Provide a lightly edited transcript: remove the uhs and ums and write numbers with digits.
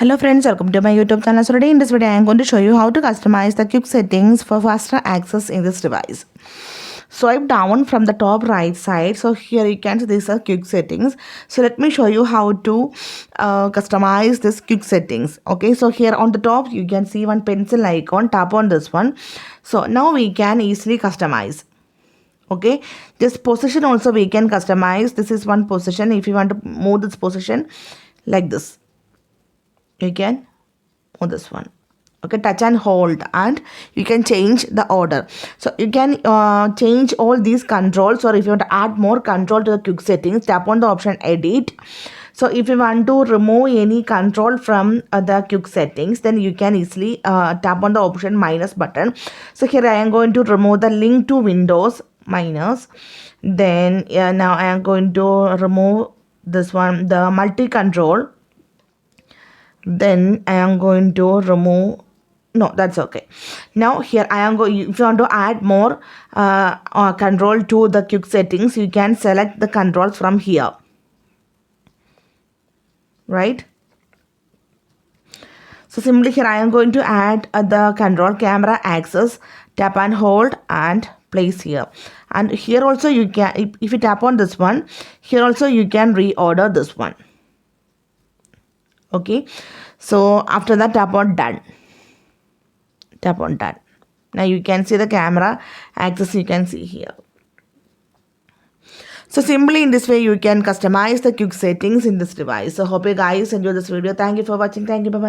Hello friends, welcome to my YouTube channel. So today in this video I am going to show you how to customize the quick settings for faster access in this device. Swipe down from the top right side. So here you can see these are quick settings. So let me show you how to customize this quick settings. Okay, so here on the top you can see one pencil icon. Tap on this one. So now we can easily customize. Okay, this position also we can customize. This is one position. If you want to move this position like this, you can move this one. Okay, touch and hold and you can change the order. So you can change all these controls, or if you want to add more control to the quick settings, tap on the option edit. So if you want to remove any control from the quick settings, then you can easily tap on the option minus button. So here I am going to remove the link to Windows minus. Then now I am going to remove this one, the multi control. Then I am going to remove, no, that's okay. Now here I am going, if you want to add more control to the quick settings, you can select the controls from here, right? So simply here I am going to add the control camera access. Tap and hold and place here. And here also you can, if you tap on this one, here also you can reorder this one. Okay, so after that tap on done. Tap on done. Now you can see the camera access, you can see here. So simply in this way you can customize the quick settings in this device. So hope you guys enjoy this video. Thank you for watching. Thank you. Bye bye.